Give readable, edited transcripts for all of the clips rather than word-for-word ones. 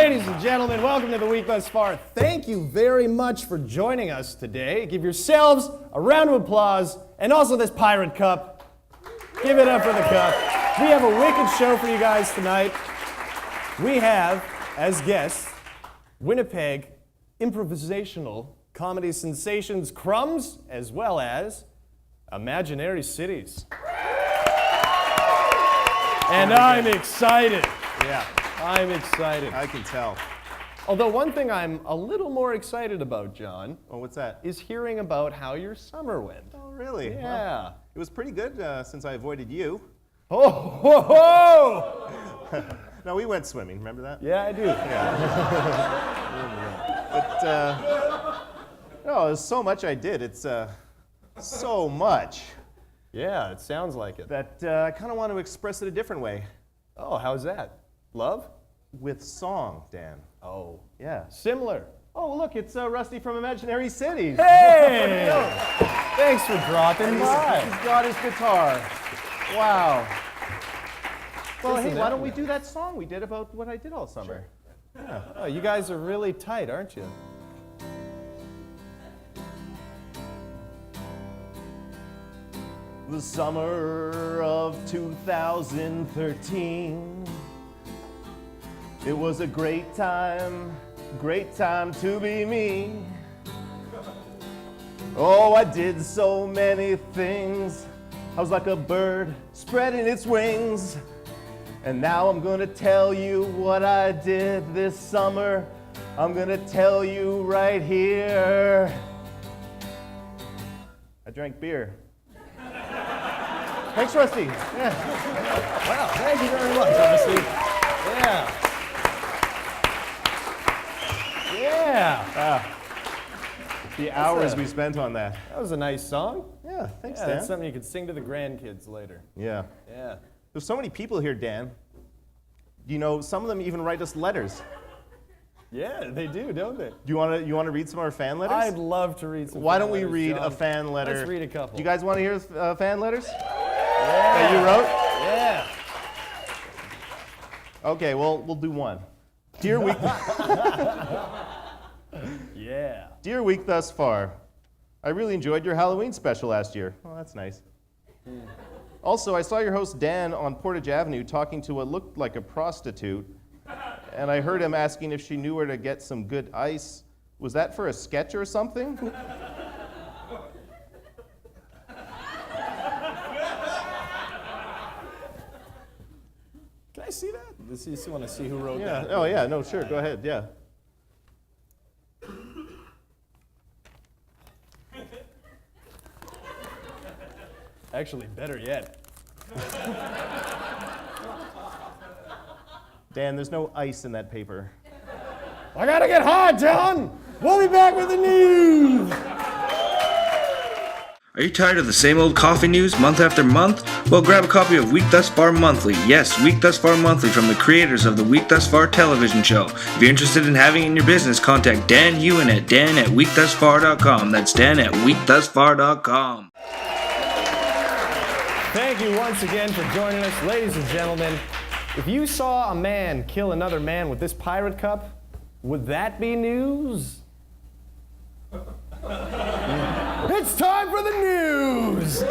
Ladies and gentlemen, welcome to the week thus far. Thank you very much for joining us today. Give yourselves a round of applause, and also this pirate cup. Give it up for the cup. We have a wicked show for you guys tonight. We have, as guests, Winnipeg improvisational comedy sensations Crumbs, as well as Imaginary Cities. And I'm excited. Yeah. I'm excited. I can tell. Although one thing I'm a little more excited about, John, Oh, what's that? is hearing about how your summer went. Oh, really? Yeah. Well, it was pretty good since I avoided you. Oh, ho, ho! No, we went swimming. Remember that? Yeah, I do. But no, there's so much I did. It's so much Yeah, it sounds like it. that I kind of want to express it a different way Oh, how's that? Love? with song, Dan. Oh, Yeah. similar. Oh, look, it's Rusty from Imaginary Cities. Hey! Thanks for dropping He's by. got his guitar. Wow. Well, Isn't hey, that why don't we nice? do that song we did about what I did all summer? Oh, you guys are really tight, aren't you? The summer of 2013. It was a great time to be me. Oh, I did so many things. I was like a bird spreading its wings. And now I'm gonna tell you what I did this summer. I'm gonna tell you right here. I drank beer. Thanks, Rusty. Yeah. Wow, thank you very much, Rusty. Yeah. Yeah. The hours a- we spent on that. That was a nice song. Yeah, thanks, Yeah, Dan. that's something you could sing to the grandkids later. Yeah. Yeah. There's so many people here, Dan. You know, some of them even write us letters. Yeah, they do, don't they? Do you want to read some of our fan letters? I'd love to read some. Why fan don't we letters, read John. a fan letter? Let's read a couple. Do you guys want to hear fan letters Yeah. that you wrote? Yeah. Okay, well, we'll do one. Dear week, Yeah. dear week thus far, I really enjoyed your Halloween special last year. Oh, that's nice. Also, I saw your host Dan on Portage Avenue talking to what looked like a prostitute, and I heard him asking if she knew where to get some good ice. Was that for a sketch or something? Can I see that? You want to see who wrote Yeah. that? Oh, yeah. No, sure. Go ahead. Yeah. Actually, better yet. Dan, there's no ice in that paper. I gotta get high, John. We'll be back with the news. Are you tired of the same old coffee news month after month? Well, grab a copy of Week Thus Far Monthly. Yes, Week Thus Far Monthly from the creators of the Week Thus Far television show. If you're interested in having it in your business, contact Dan Hewen at dan@weekthusfar.com. That's dan@weekthusfar.com. Thank you once again for joining us, ladies and gentlemen. If you saw a man kill another man with this pirate cup, would that be news? It's time for the news!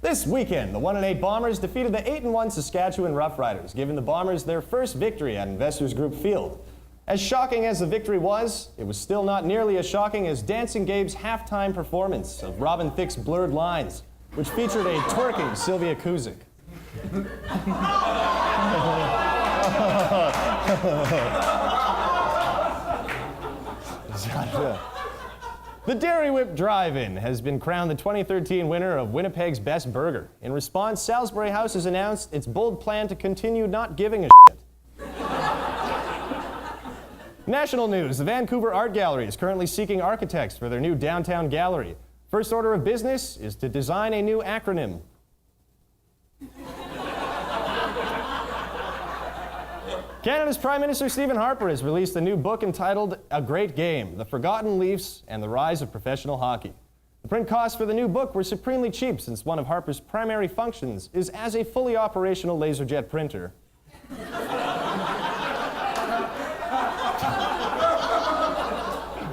This weekend, the 1-8 Bombers defeated the 8-1 Saskatchewan Roughriders, giving the Bombers their first victory at Investors Group Field. As shocking as the victory was, it was still not nearly as shocking as Dancing Gabe's halftime performance of Robin Thicke's Blurred Lines, which featured a twerking Sylvia Kuzik. The Dairy Whip Drive-In has been crowned the 2013 winner of Winnipeg's Best Burger. In response, Salisbury House has announced its bold plan to continue not giving a shit. National news, the Vancouver Art Gallery is currently seeking architects for their new downtown gallery. First order of business is to design a new acronym. Canada's Prime Minister Stephen Harper has released a new book entitled A Great Game, The Forgotten Leafs and the Rise of Professional Hockey. The print costs for the new book were supremely cheap since one of Harper's primary functions is as a fully operational laserjet printer.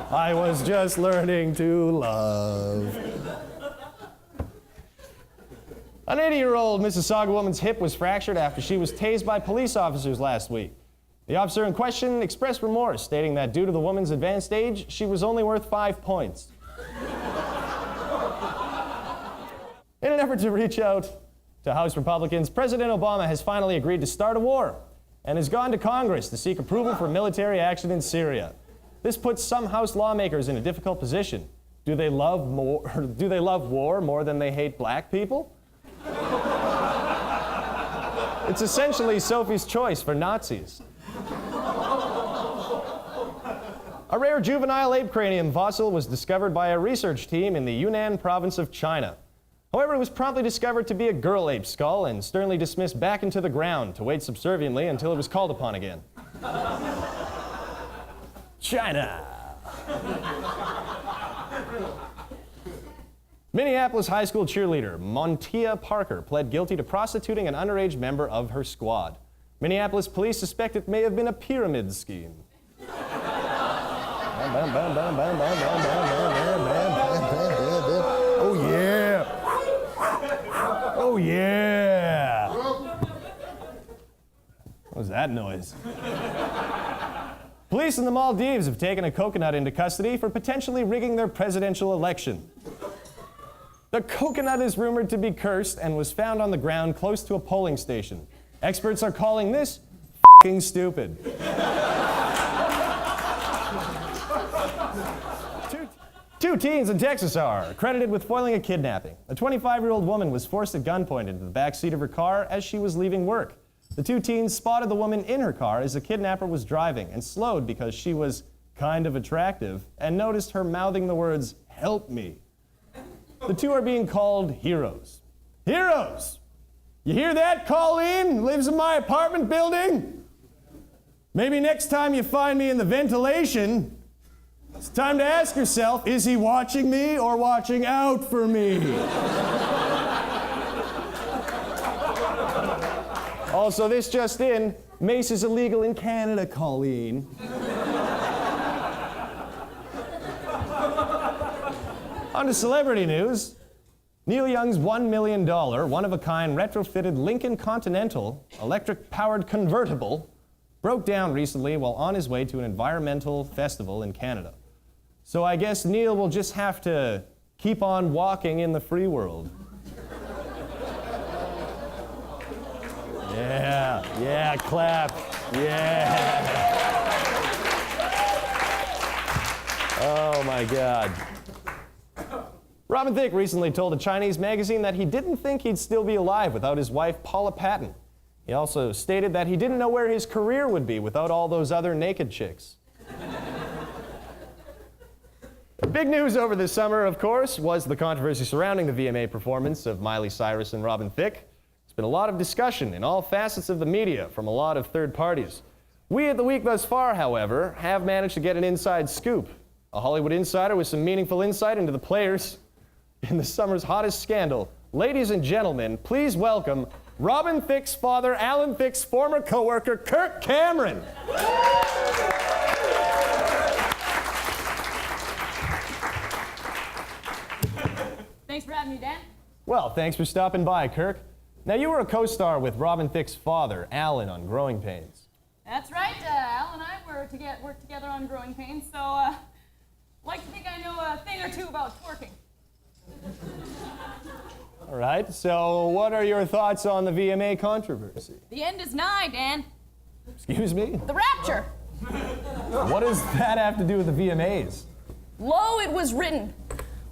I was just learning to love. An 80-year-old Mississauga woman's hip was fractured after she was tased by police officers last week. The officer in question expressed remorse, stating that due to the woman's advanced age, she was only worth 5 points. In an effort to reach out to House Republicans, President Obama has finally agreed to start a war and has gone to Congress to seek approval for military action in Syria. This puts some House lawmakers in a difficult position. Do they love war more than they hate black people? It's essentially Sophie's Choice for Nazis. A rare juvenile ape cranium fossil was discovered by a research team in the Yunnan province of China. However, it was promptly discovered to be a girl ape skull and sternly dismissed back into the ground to wait subserviently until it was called upon again. China. Minneapolis high school cheerleader Montia Parker pled guilty to prostituting an underage member of her squad. Minneapolis police suspect it may have been a pyramid scheme. Oh yeah! Oh yeah! What was that noise? Police in the Maldives have taken a coconut into custody for potentially rigging their presidential election. The coconut is rumored to be cursed and was found on the ground close to a polling station. Experts are calling this f***ing stupid. Two teens in Texas are credited with foiling a kidnapping. A 25-year-old woman was forced at gunpoint into the back seat of her car as she was leaving work. The two teens spotted the woman in her car as the kidnapper was driving and slowed because she was kind of attractive and noticed her mouthing the words, "Help me." The two are being called heroes. Heroes! You hear that, Colleen? Lives in my apartment building? Maybe next time you find me in the ventilation, it's time to ask yourself, is he watching me or watching out for me? Also, this just in, mace is illegal in Canada, Colleen. On to celebrity news. Neil Young's $1 million, one-of-a-kind retrofitted Lincoln Continental electric-powered convertible broke down recently while on his way to an environmental festival in Canada. So I guess Neil will just have to keep on walking in the free world. Yeah, clap, yeah. Oh my God. Robin Thicke recently told a Chinese magazine that he didn't think he'd still be alive without his wife, Paula Patton. He also stated that he didn't know where his career would be without all those other naked chicks. Big news over this summer, of course, was the controversy surrounding the VMA performance of Miley Cyrus and Robin Thicke. There's been a lot of discussion in all facets of the media from a lot of third parties. We at The Week Thus Far, however, have managed to get an inside scoop. A Hollywood insider with some meaningful insight into the players in the summer's hottest scandal. Ladies and gentlemen, please welcome Robin Thicke's father, Alan Thicke's former co-worker, Kirk Cameron. Thanks for having me, Dan. Well, thanks for stopping by, Kirk. Now, you were a co-star with Robin Thicke's father, Alan, on Growing Pains. That's right. Al and I worked together on Growing Pains, so like to think I know a thing or two about twerking. All right, so what are your thoughts on the VMA controversy? The end is nigh, Dan. Excuse me? The rapture. What does that have to do with the VMAs? Lo, it was written,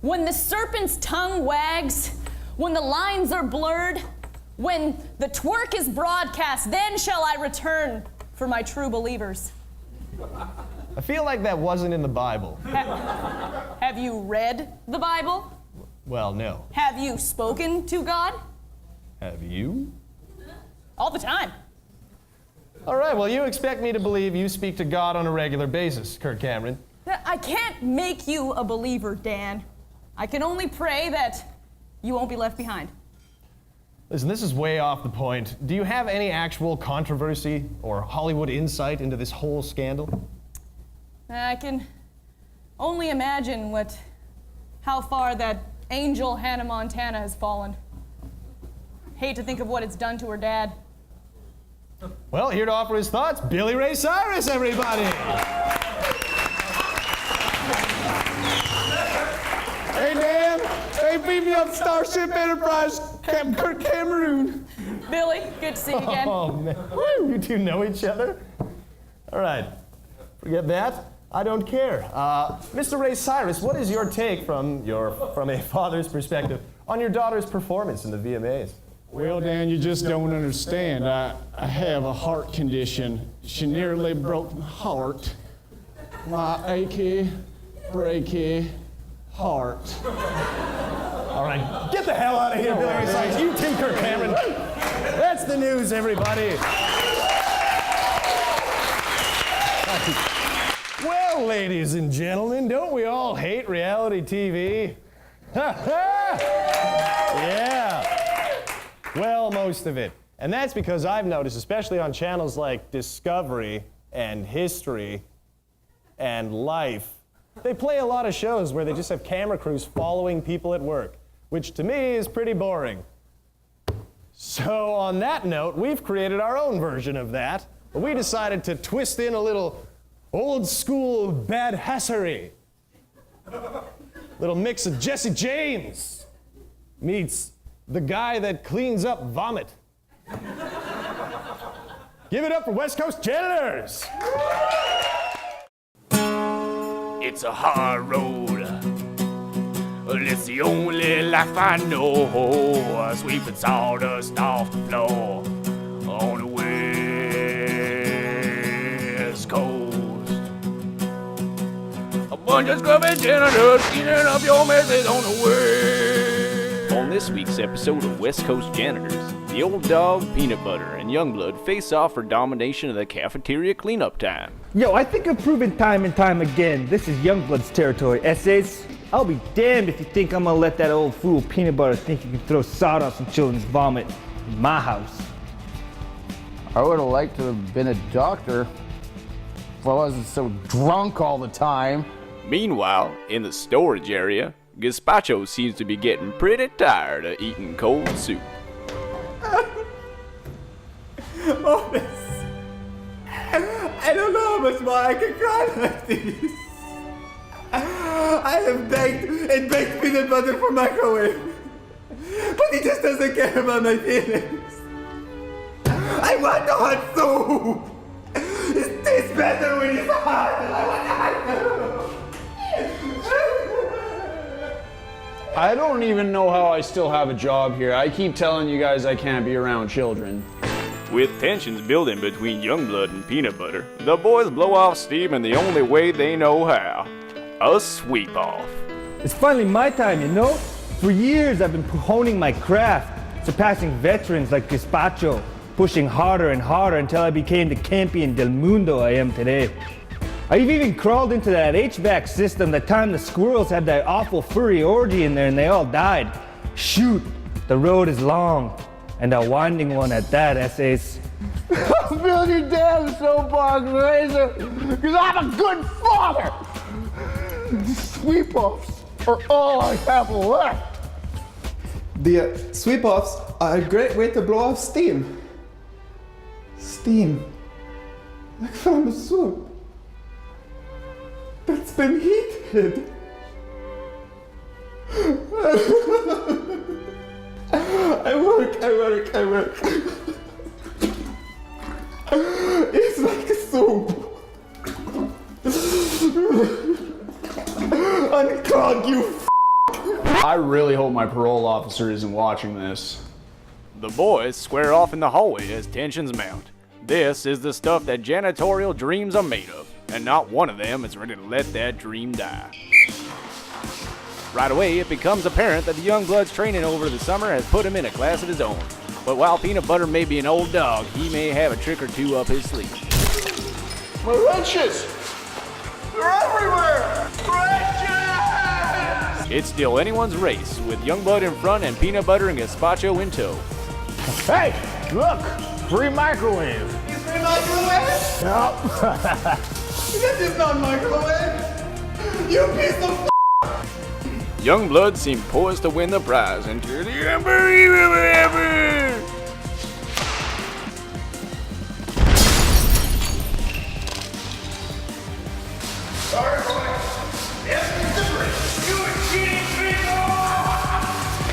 when the serpent's tongue wags, when the lines are blurred, when the twerk is broadcast, then shall I return for my true believers. I feel like that wasn't in the Bible. Have you read the Bible? Well, no. Have you spoken to God? Have you? All the time. All right, well, you expect me to believe you speak to God on a regular basis, Kirk Cameron. I can't make you a believer, Dan. I can only pray that you won't be left behind. Listen, this is way off the point. Do you have any actual controversy or Hollywood insight into this whole scandal? I can only imagine how far that angel Hannah Montana has fallen. Hate to think of what it's done to her dad. Well, here to offer his thoughts, Billy Ray Cyrus, everybody! Hey, Dan. Hey, beat me up Starship Enterprise, Kirk Cameroon. Billy, good to see you again. Oh, man. Woo, you two know each other? All right. Forget that. I don't care. Mr. Ray Cyrus, what is your take from a father's perspective on your daughter's performance in the VMAs? Well, Dan, you just don't understand. I have a heart condition. She nearly broke my heart. My achy, breaky heart. All right, get the hell out of here, Billy Ray Cyrus. You too, Kirk Cameron. That's the news, everybody. Well, ladies and gentlemen, don't we all hate reality TV? Yeah. Well, most of it. And that's because I've noticed, especially on channels like Discovery and History and Life, they play a lot of shows where they just have camera crews following people at work, which to me is pretty boring. So on that note, we've created our own version of that. But we decided to twist in a little old school badassery. Little mix of Jesse James meets the guy that cleans up vomit. Give it up for West Coast Janitors! It's a hard road, but it's the only life I know. Sweeping sawdust off the floor on the West Coast. A bunch of scrubbing janitors cleaning up your messes on the way. On this week's episode of West Coast Janitors, the old dog, Peanut Butter, and Youngblood face off for domination of the cafeteria cleanup time. Yo, I think I've proven time and time again, this is Youngblood's territory, essays. I'll be damned if you think I'm gonna let that old fool Peanut Butter think you can throw sawdust in children's vomit in my house. I would have liked to have been a doctor if I wasn't so drunk all the time. Meanwhile, in the storage area, Gazpacho seems to be getting pretty tired of eating cold soup. Oh, this. I don't know how much more I can cry like this. I have begged and begged Peanut Butter for microwave, but he just doesn't care about my feelings. I want the hot soup. It tastes better when it's hot. I want the hot soup. I don't even know how I still have a job here. I keep telling you guys I can't be around children. With tensions building between Youngblood and Peanut Butter, the boys blow off steam in the only way they know how. A sweep-off. It's finally my time, you know? For years I've been honing my craft, surpassing veterans like Gazpacho, pushing harder and harder until I became the campion del mundo I am today. I've even crawled into that HVAC system that time the squirrels had that awful furry orgy in there and they all died. Shoot, the road is long, and a winding one at that, essays. Build your damn soapbox, Razor, because I'm a good father. Sweep-offs are all I have left. The sweep-offs are a great way to blow off steam. Steam. Like from a soup. That's been heated. I work. It's like a soup. Unclog, you I really hope my parole officer isn't watching this. The boys square off in the hallway as tensions mount. This is the stuff that janitorial dreams are made of, and not one of them is ready to let that dream die. Right away, it becomes apparent that the Youngbloods training over the summer has put him in a class of his own. But while Peanut Butter may be an old dog, he may have a trick or two up his sleeve. My wrenches! They're everywhere! Wrenches! It's still anyone's race, with Youngblood in front and Peanut Butter and Gazpacho in tow. Hey, look, free microwave. You free microwave? Nope. This is not microwave. You piece of Youngblood seemed poised to win the prize until the unbelievable. Sorry, boy. Yes, different. You cheating people!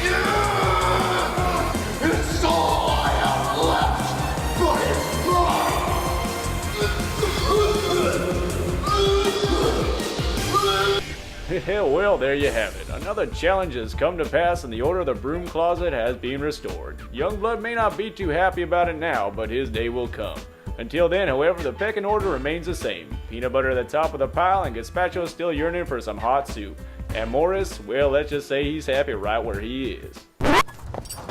Yeah! It's all I have left. But it's mine. Well, there you have it. Another challenge has come to pass and the order of the broom closet has been restored. Youngblood may not be too happy about it now, but his day will come. Until then, however, the pecking order remains the same. Peanut Butter at the top of the pile and Gazpacho still yearning for some hot soup. And Morris, well, let's just say he's happy right where he is.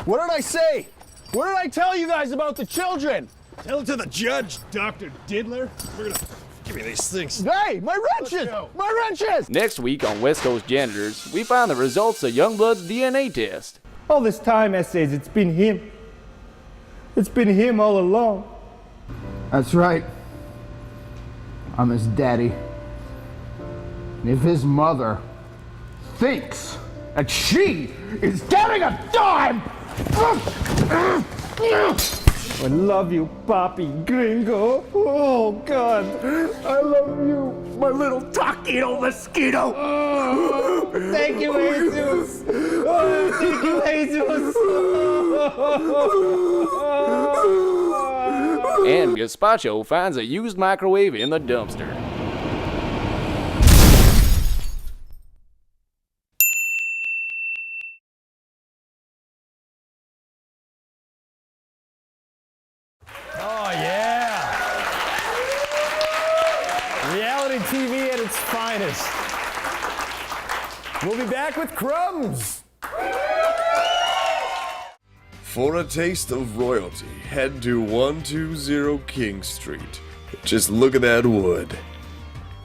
What did I say? What did I tell you guys about the children? Tell it to the judge, Dr. Diddler. We're gonna give me these things. Hey, my wrenches! My wrenches! Next week on West Coast Janitors, we find the results of Youngblood's DNA test. All this time, Essays, it's been him. It's been him all along. That's right. I'm his daddy. And if his mother thinks that she is getting a dime, I love you, Papi Gringo. Oh, God. I love you, my little taquito mosquito. Oh, thank you, Jesus. Oh, thank you, Jesus. And Gazpacho finds a used microwave in the dumpster. Oh, yeah. Reality TV at its finest. We'll be back with Crumbs. For a taste of royalty, head to 120 King Street. Just look at that wood.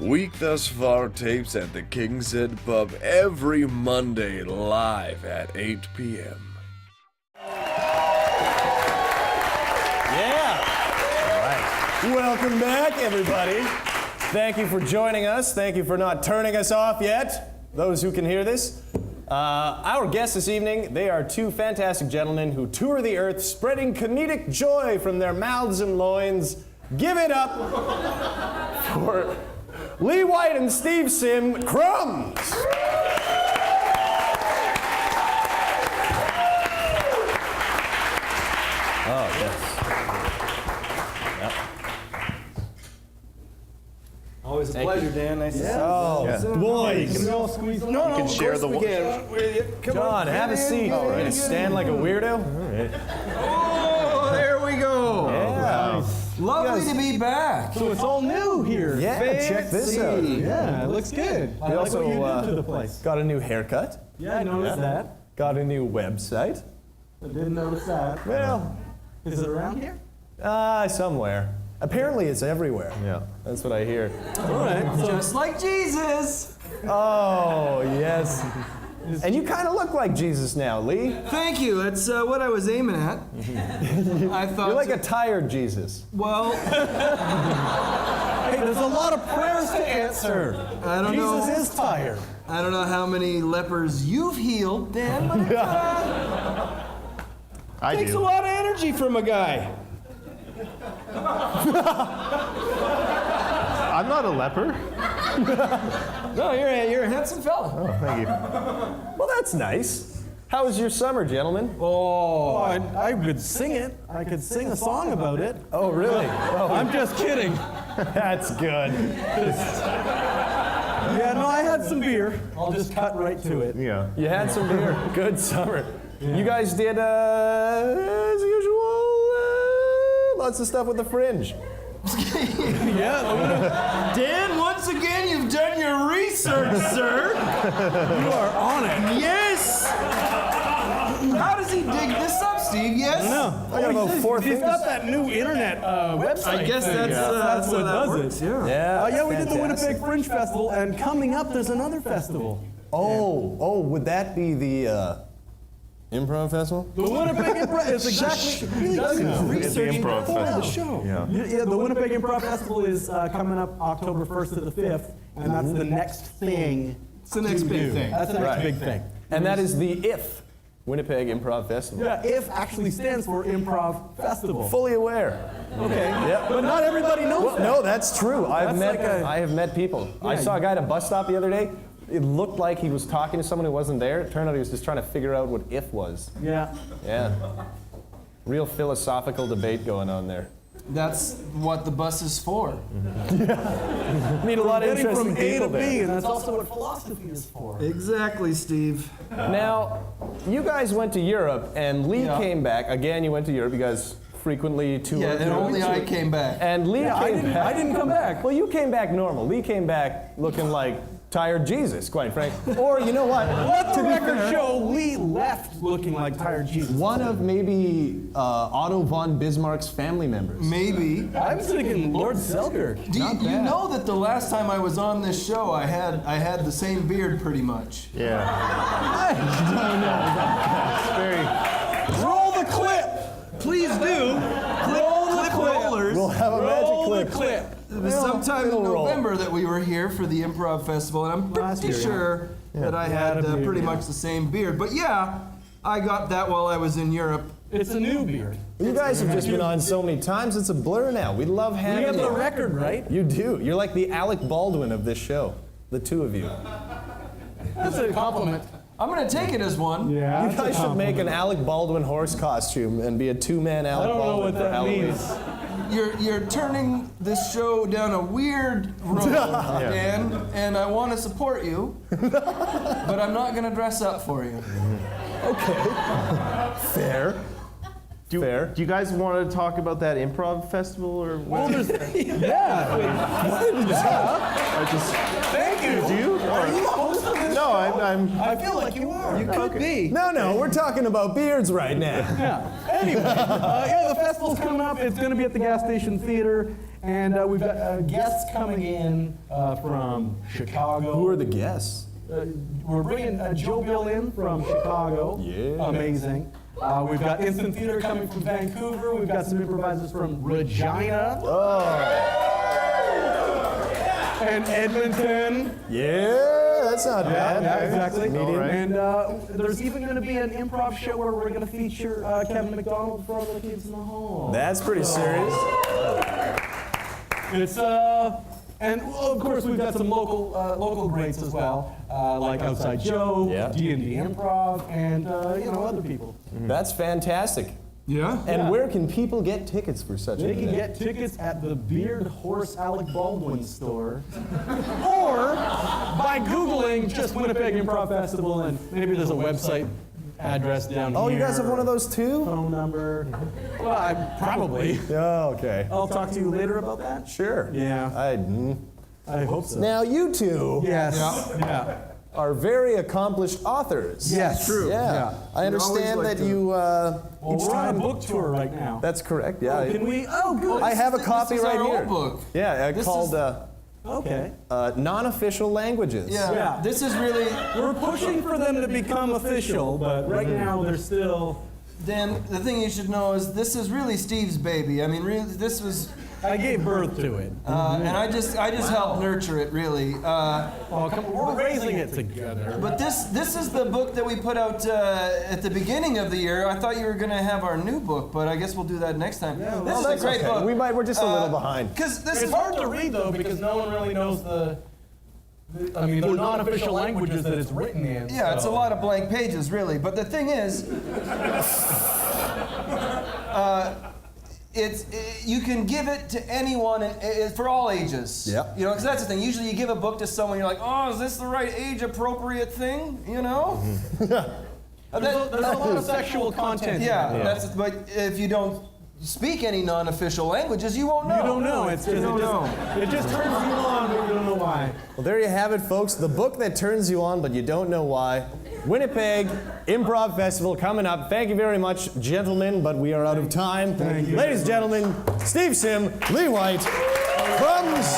Week Thus Far tapes at the King's Head Pub every Monday live at 8 p.m. Yeah. All right. Welcome back, everybody. Thank you for joining us. Thank you for not turning us off yet, those who can hear this. Our guests this evening, they are two fantastic gentlemen who tour the earth spreading comedic joy from their mouths and loins. Give it up for Lee White and Steve Sim, Crumbs. Oh, yes. Yep. Always a pleasure, Dan. Nice to see you. Oh, boys. Can we all squeeze? No, You can share the. John, have a seat. All right. Stand like a weirdo. Oh, there we go. Yeah. Lovely to be back. So it's all new here. Yeah, check this out. Yeah, it looks good. We also to the place. got a new haircut. Yeah, I noticed that. Got a new website. I didn't notice that. Well, Is it around here? somewhere. Apparently it's everywhere. Yeah, that's what I hear. All right. Just like Jesus. Oh, yes. And you kind of look like Jesus now, Lee. Thank you. That's what I was aiming at. I thought. You're like a tired Jesus. Well. Hey, there's a lot of prayers to answer. I don't know. Jesus is tired. I don't know how many lepers you've healed, Dan, but it takes a lot of energy from a guy. I'm not a leper. No, you're a handsome fella. Oh, thank you. Well, that's nice. How was your summer, gentlemen? Oh, I could sing it. I could sing a song about it. Oh, really? Oh, I'm just kidding. that's good. Yeah, no, I had some beer. I'll just cut right to it. Yeah. You had some beer. Good summer. You guys did, as usual, lots of stuff with the Fringe. Yeah. Dan, once again, you've done your research, sir. You are on it. Yes. How does he dig this up, Steve? Yes. No. I got about 4 things. He's got that new internet website. I guess that's what does it. Yeah. Yeah. Yeah, we did the Winnipeg Fringe Festival, and coming up, there's another festival. Oh, would that be the improv festival? The Winnipeg Improv is exactly researching improv for the festival. show. Yeah, the Winnipeg Improv Festival is coming up October 1st to the 5th, and that's the next thing. It's the next big thing. That's the next big thing. And that is the IF, Winnipeg Improv Festival. Yeah, IF actually stands for Improv Festival. Fully aware. Okay. Yeah. But not everybody knows that. No, that's true. I have met people. I Yeah. saw a guy at a bus stop the other day. It looked like he was talking to someone who wasn't there. It turned out he was just trying to figure out what IF was. Yeah. Yeah. Real philosophical debate going on there. That's what the bus is for. Meet a lot of Getting interesting from A people to B, there. and that's also what philosophy is for. Exactly, Steve. Now, you guys went to Europe, and Lee Yeah. came back. Again, you went to Europe. You guys frequently tour. Yeah, and Europe. only I came back. And Lee came back. I didn't come back. Well, you came back normal. Lee came back looking like tired Jesus, quite frankly. Or you know what? Let the To be record fair, show Lee left looking like tired Jesus. one of maybe Otto von Bismarck's family members. Maybe. I was thinking Lord Selkirk. Do you know that the last time I was on this show, I had the same beard pretty much. Yeah. Roll the clip. Please do. Clip rollers. We'll have a magic Roll the clip. clip. It was sometime in it'll roll. November that we were here for the improv festival, and I'm pretty sure that I had pretty much the same beard. But yeah, I got that while I was in Europe. It's a new beard. You guys have just been on so many times, it's a blur now. We love having You have you. the record, right? You do. You're like the Alec Baldwin of this show. The two of you. That's a compliment. I'm gonna take it as one. Yeah. You guys should make an Alec Baldwin horse costume and be a two-man I Alec don't know Baldwin what for that Halloween. means. You're turning this show down a weird road, Dan, and I want to support you, but I'm not gonna dress up for you. Fair. Fair. Do you guys want to talk about that improv festival or what? Thank you. Do you? Are you the host of this No, show? I'm. I feel like you are. You could be. No, we're talking about beards right now. Yeah. Anyway, the festival's coming up. It's going to be at the Gas Station Theater, and we've got guests coming in from Chicago. Who are the guests? We're bringing Joe Bill in from Chicago. Yeah. Amazing. We've got Instant Theater coming from Vancouver. We've got some improvisers from Regina. And Edmonton. Yeah, that's not bad. Yeah, exactly. Medium. All right. And there's even going to be an improv show where we're going to feature Kevin McDonald from The Kids in the Hall. That's pretty serious. It's and well, of course we've got some local greats as well, like Outside Joe, Yeah. D&D Improv, and other people. That's fantastic. Yeah. And where can people get tickets for such They an can event? get tickets at the Beard Horse Alec Baldwin store, or by Googling just Winnipeg Improv Festival, and maybe there's a website address down here. Oh, you guys have one of those too? Phone number. Well, probably. Oh, okay. I'll talk to you later about that. Sure. Yeah. I hope so. Now, you two Yes. Yeah. are very accomplished authors. Yes. True. Yeah. I understand always like that to- you, Well, each we're on time. a book tour right now. That's correct, yeah. Can we? Oh, good. I have a copy This is right our here. old book. Yeah, This called is- Okay. Non-Official Languages. Yeah. Yeah. This is really, We're pushing for them to become official, but right now they're still. Dan, the thing you should know is this is really Steve's baby. I mean, really, this was, I gave birth to it. and I just helped nurture it, really. Oh, come on, we're raising it together. But this is the book that we put out at the beginning of the year. I thought you were going to have our new book, but I guess we'll do that next time. Yeah, this is that's a great okay. book. We're just a little behind. Because this It's is hard to read though because no one really knows the non-official languages that it's written in. Yeah, it's a lot of blank pages, really. But the thing is, you can give it to anyone and for all ages. Yep. You know, because that's the thing. Usually, you give a book to someone, you're like, oh, is this the right age-appropriate thing? You know. There's a lot of sexual content. Yeah, in it. that's. But if you don't speak any non-official languages, you won't know. You don't know. It's just, You don't know. it just turns you on, but you don't know why. Well, there you have it, folks. The book that turns you on, but you don't know why. Winnipeg Improv Festival coming up. Thank you very much, gentlemen, but we are out of time. Thank you. Ladies and gentlemen, Steve Sim, Lee White, Crumbs.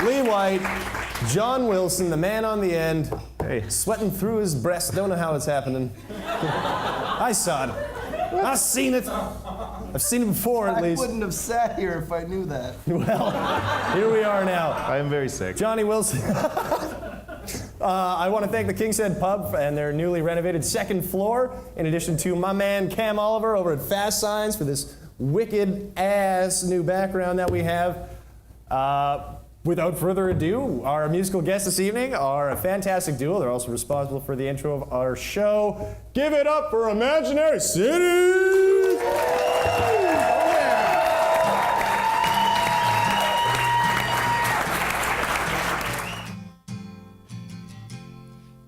Lee White, John Wilson, the man on the end, sweating through his breast. Don't know how it's happening. I saw it. I've seen it. I've seen it before, at least. I wouldn't have sat here if I knew that. Well, here we are now. I am very sick. Johnny Wilson. I want to thank the King's Head Pub and their newly renovated second floor, in addition to my man Cam Oliver over at Fast Signs for this wicked ass new background that we have. Without further ado, our musical guests this evening are a fantastic duo. They're also responsible for the intro of our show. Give it up for Imaginary Cities!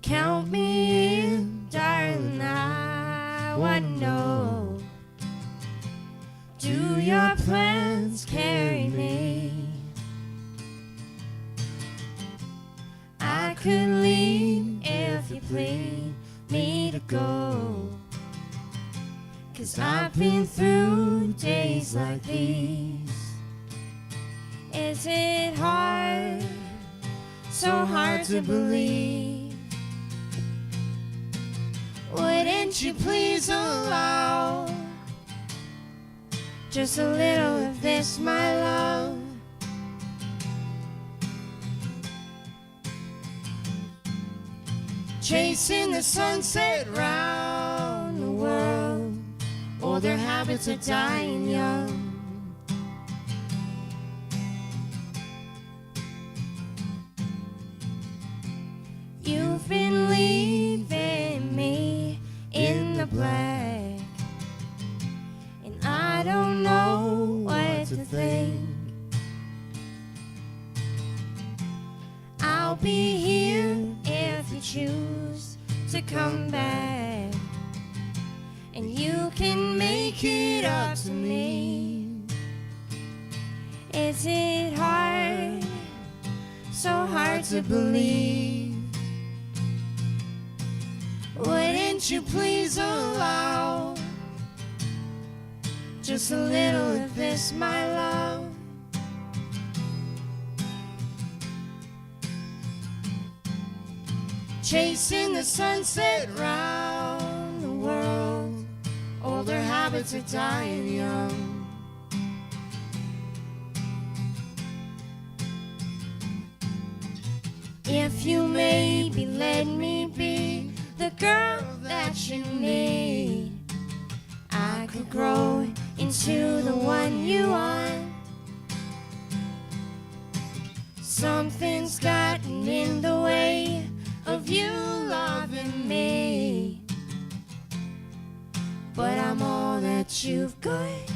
Count me in, darling, I wanna know. Do your plans carry me? I could leave if you plead me to go, 'cause I've been through days like these. Is it hard, so hard to believe? Wouldn't you please allow just a little of this, my love? Chasing the sunset round the world, all their habits are dying young. You've been leaving me in the black, and I don't know what to think. I'll be here if you choose to come back, and you can make it up to me. Is it hard, so hard to believe? Wouldn't you please allow just a little of this, my love? Chasing the sunset round the world, all their habits are dying young. If you maybe let me be the girl that you need, I could grow into the one you want. Something's gotten in the way of you loving me, but I'm all that you've got.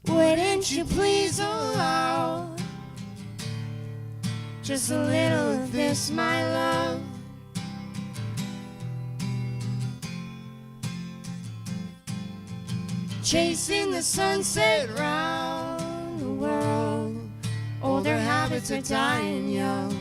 Wouldn't you please allow just a little of this, my love? Chasing the sunset round the world, all their habits are dying young.